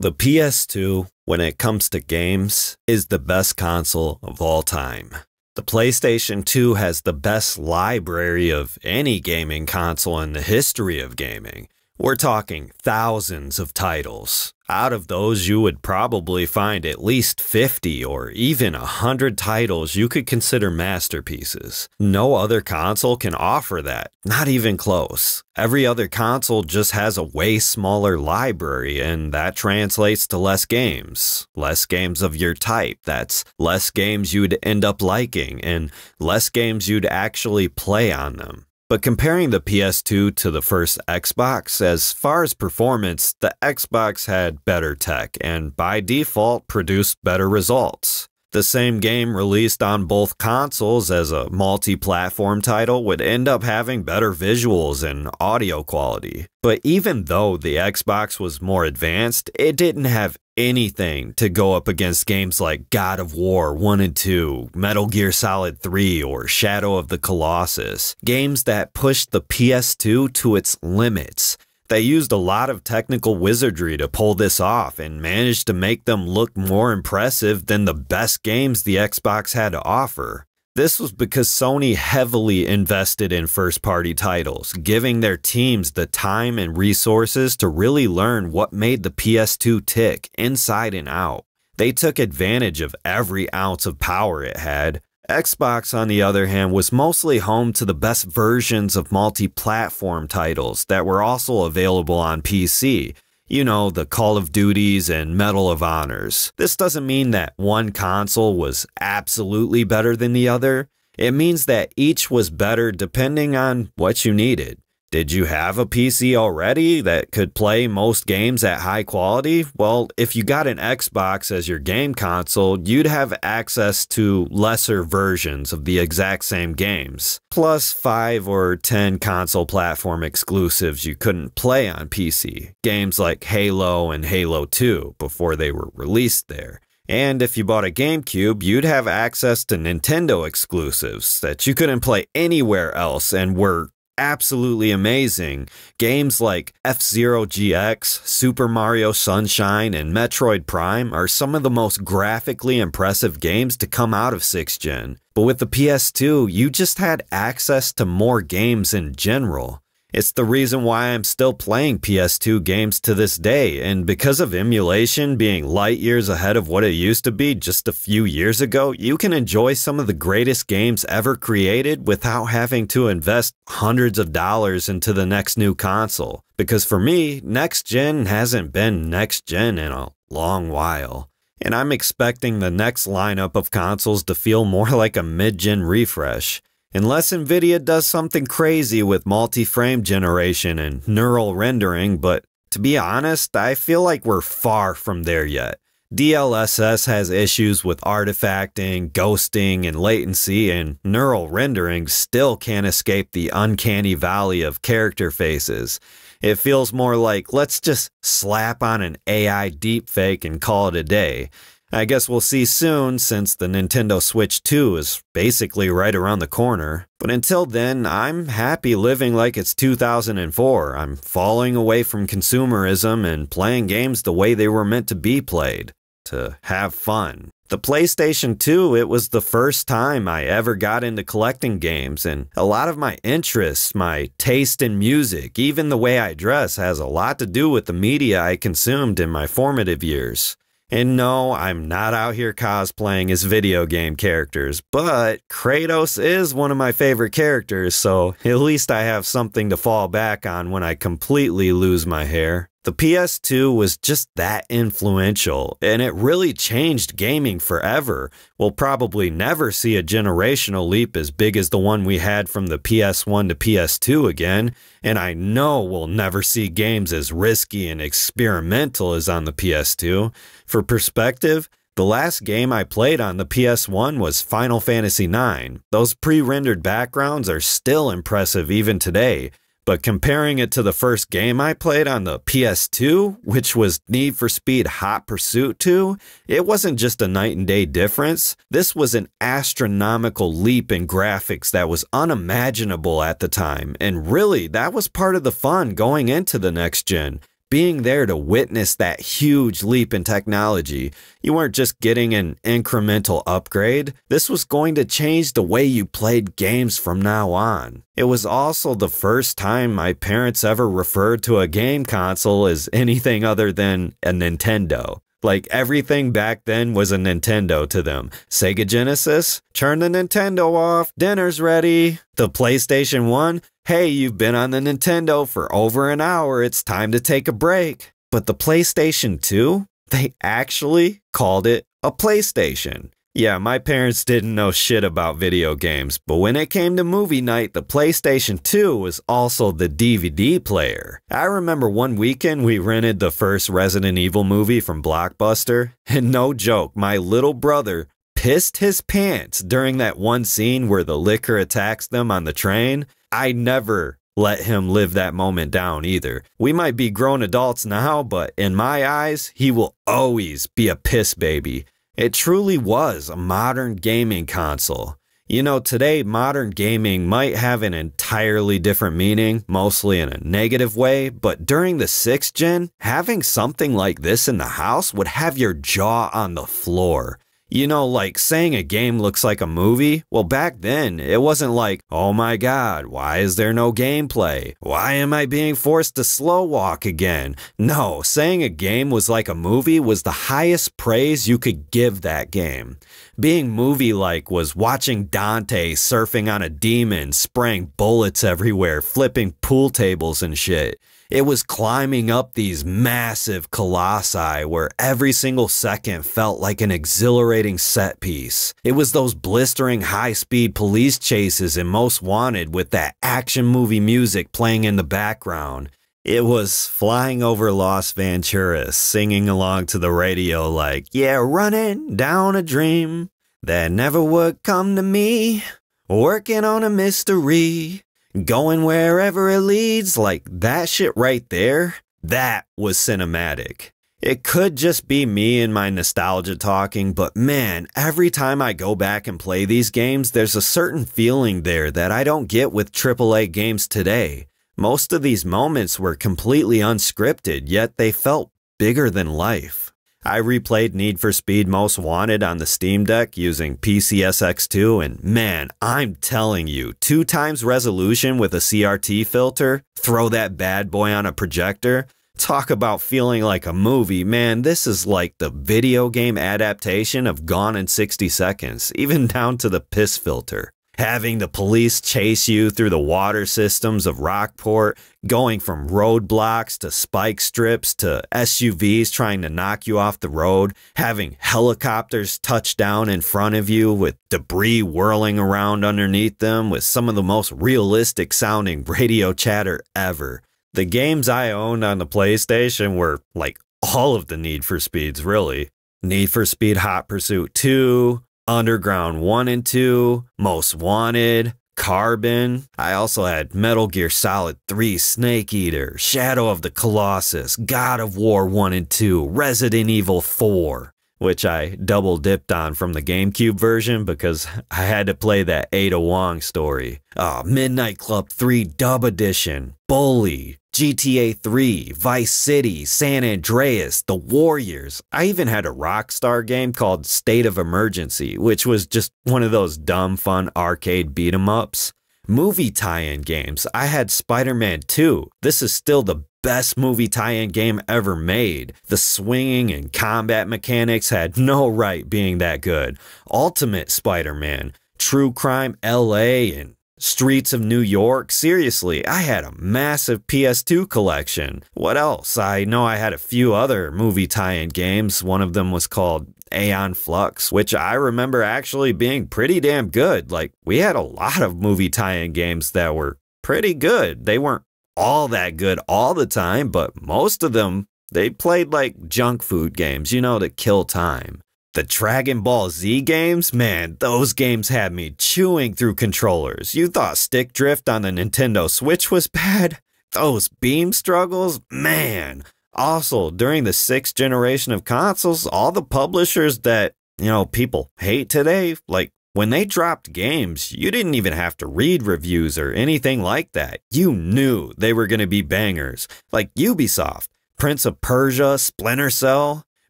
The PS2, when it comes to games, is the best console of all time. The PlayStation 2 has the best library of any gaming console in the history of gaming. We're talking thousands of titles. Out of those, you would probably find at least 50 or even 100 titles you could consider masterpieces. No other console can offer that, not even close. Every other console just has a way smaller library, and that translates to less games. Less games of your type. That's less games you'd end up liking, and less games you'd actually play on them. But comparing the PS2 to the first Xbox, as far as performance, the Xbox had better tech and by default produced better results. The same game released on both consoles as a multi-platform title would end up having better visuals and audio quality. But even though the Xbox was more advanced, it didn't have anything to go up against games like God of War 1 and 2, Metal Gear Solid 3, or Shadow of the Colossus. Games that pushed the PS2 to its limits. They used a lot of technical wizardry to pull this off and managed to make them look more impressive than the best games the Xbox had to offer. This was because Sony heavily invested in first-party titles, giving their teams the time and resources to really learn what made the PS2 tick inside and out. They took advantage of every ounce of power it had. Xbox, on the other hand, was mostly home to the best versions of multi-platform titles that were also available on PC. You know, the Call of Duties and Medal of Honors. This doesn't mean that one console was absolutely better than the other. It means that each was better depending on what you needed. Did you have a PC already that could play most games at high quality? Well, if you got an Xbox as your game console, you'd have access to lesser versions of the exact same games, plus 5 or 10 console platform exclusives you couldn't play on PC, games like Halo and Halo 2 before they were released there. And if you bought a GameCube, you'd have access to Nintendo exclusives that you couldn't play anywhere else and were absolutely amazing. Games like F-Zero GX, Super Mario Sunshine, and Metroid Prime are some of the most graphically impressive games to come out of 6th Gen. But with the PS2, you just had access to more games in general. It's the reason why I'm still playing PS2 games to this day, and because of emulation being light years ahead of what it used to be just a few years ago, you can enjoy some of the greatest games ever created without having to invest hundreds of dollars into the next new console. Because for me, next gen hasn't been next gen in a long while. And I'm expecting the next lineup of consoles to feel more like a mid-gen refresh. Unless Nvidia does something crazy with multi-frame generation and neural rendering, but to be honest, I feel like we're far from there yet. DLSS has issues with artifacting, ghosting, and latency, and neural rendering still can't escape the uncanny valley of character faces. It feels more like, let's just slap on an AI deepfake and call it a day. I guess we'll see soon, since the Nintendo Switch 2 is basically right around the corner. But until then, I'm happy living like it's 2004. I'm falling away from consumerism and playing games the way they were meant to be played. To have fun. The PlayStation 2, it was the first time I ever got into collecting games, and a lot of my interests, my taste in music, even the way I dress has a lot to do with the media I consumed in my formative years. And no, I'm not out here cosplaying as video game characters, but Kratos is one of my favorite characters, so at least I have something to fall back on when I completely lose my hair. The PS2 was just that influential, and it really changed gaming forever. We'll probably never see a generational leap as big as the one we had from the PS1 to PS2 again, and I know we'll never see games as risky and experimental as on the PS2. For perspective, the last game I played on the PS1 was Final Fantasy IX. Those pre-rendered backgrounds are still impressive even today. But comparing it to the first game I played on the PS2, which was Need for Speed Hot Pursuit 2, it wasn't just a night and day difference. This was an astronomical leap in graphics that was unimaginable at the time. And really, that was part of the fun going into the next gen. being there to witness that huge leap in technology. You weren't just getting an incremental upgrade. This was going to change the way you played games from now on. It was also the first time my parents ever referred to a game console as anything other than a Nintendo. Like, everything back then was a Nintendo to them. Sega Genesis? Turn the Nintendo off, dinner's ready. The PlayStation 1? Hey, you've been on the Nintendo for over an hour, it's time to take a break. But the PlayStation 2? They actually called it a PlayStation. Yeah, my parents didn't know shit about video games, but when it came to movie night, the PlayStation 2 was also the DVD player. I remember one weekend we rented the first Resident Evil movie from Blockbuster, and no joke, my little brother pissed his pants during that one scene where the liquor attacks them on the train. I never let him live that moment down either. We might be grown adults now, but in my eyes, he will always be a piss baby. It truly was a modern gaming console. You know, today modern gaming might have an entirely different meaning, mostly in a negative way, but during the 6th gen, having something like this in the house would have your jaw on the floor. You know, like saying a game looks like a movie? Well, back then, it wasn't like, oh my god, why is there no gameplay? Why am I being forced to slow walk again? No, saying a game was like a movie was the highest praise you could give that game. Being movie-like was watching Dante surfing on a demon, spraying bullets everywhere, flipping pool tables and shit. It was climbing up these massive colossi where every single second felt like an exhilarating set piece. It was those blistering high-speed police chases in Most Wanted with that action movie music playing in the background. It was flying over Las Venturas, singing along to the radio like, yeah, running down a dream that never would come to me, working on a mystery. Going wherever it leads, like that shit right there, that was cinematic. It could just be me and my nostalgia talking, but man, every time I go back and play these games, there's a certain feeling there that I don't get with AAA games today. Most of these moments were completely unscripted, yet they felt bigger than life. I replayed Need for Speed Most Wanted on the Steam Deck using PCSX2, and man, I'm telling you, 2 times resolution with a CRT filter, throw that bad boy on a projector, talk about feeling like a movie, man, this is like the video game adaptation of Gone in 60 Seconds, even down to the piss filter. Having the police chase you through the water systems of Rockport, going from roadblocks to spike strips to SUVs trying to knock you off the road, having helicopters touch down in front of you with debris whirling around underneath them with some of the most realistic sounding radio chatter ever. The games I owned on the PlayStation were like all of the Need for Speeds, really. Need for Speed Hot Pursuit 2, Underground 1 and 2, Most Wanted, Carbon. I also had Metal Gear Solid 3, Snake Eater, Shadow of the Colossus, God of War 1 and 2, Resident Evil 4, which I double dipped on from the GameCube version because I had to play that Ada Wong story. Midnight Club 3 Dub Edition, Bully, GTA 3, Vice City, San Andreas, The Warriors. I even had a Rockstar game called State of Emergency, which was just one of those dumb, fun arcade beat-em-ups. Movie tie-in games. I had Spider-Man 2. This is still the best movie tie-in game ever made. The swinging and combat mechanics had no right being that good. Ultimate Spider-Man, True Crime LA, and Streets of New York. Seriously, I had a massive PS2 collection. What else? I know I had a few other movie tie-in games. One of them was called Aeon Flux, which I remember actually being pretty damn good. Like, we had a lot of movie tie-in games that were pretty good. They weren't all that good all the time, but most of them, they played like junk food games, you know, to kill time. The Dragon Ball Z games, man, those games had me chewing through controllers. You thought stick drift on the Nintendo Switch was bad? Those beam struggles, man. Also, during the 6th generation of consoles, all the publishers that, you know, people hate today, like when they dropped games, you didn't even have to read reviews or anything like that. You knew they were going to be bangers. Like Ubisoft. Prince of Persia, Splinter Cell,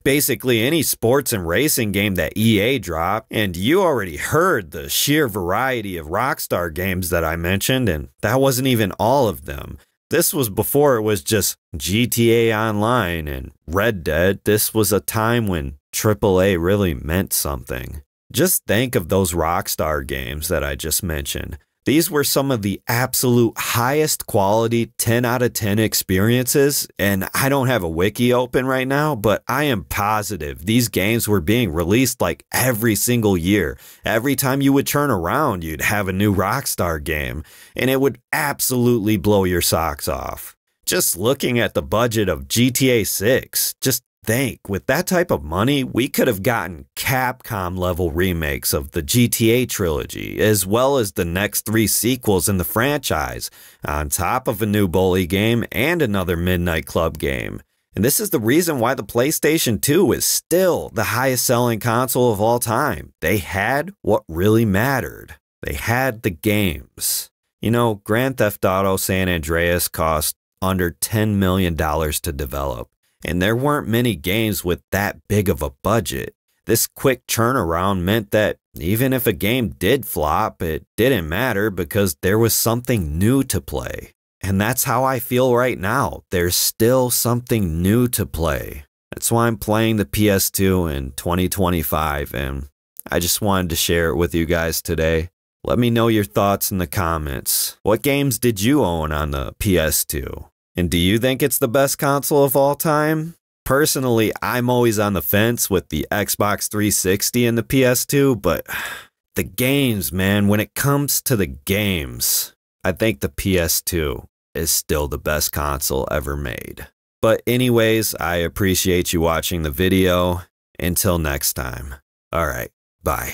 basically any sports and racing game that EA dropped. And you already heard the sheer variety of Rockstar games that I mentioned, and that wasn't even all of them. This was before it was just GTA Online and Red Dead. This was a time when AAA really meant something. Just think of those Rockstar games that I just mentioned. These were some of the absolute highest quality 10 out of 10 experiences, and I don't have a wiki open right now, but I am positive these games were being released like every single year. Every time you would turn around, you'd have a new Rockstar game, and it would absolutely blow your socks off. Just looking at the budget of GTA 6, just think, with that type of money, we could have gotten Capcom level remakes of the GTA trilogy, as well as the next 3 sequels in the franchise, on top of a new Bully game and another Midnight Club game. And this is the reason why the PlayStation 2 is still the highest selling console of all time. They had what really mattered. They had the games. You know, Grand Theft Auto San Andreas cost under $10 million to develop. And there weren't many games with that big of a budget. This quick turnaround meant that even if a game did flop, it didn't matter because there was something new to play. And that's how I feel right now. There's still something new to play. That's why I'm playing the PS2 in 2025, and I just wanted to share it with you guys today. Let me know your thoughts in the comments. What games did you own on the PS2? And do you think it's the best console of all time? Personally, I'm always on the fence with the Xbox 360 and the PS2, but the games, man, when it comes to the games, I think the PS2 is still the best console ever made. But anyways, I appreciate you watching the video. Until next time. All right, bye.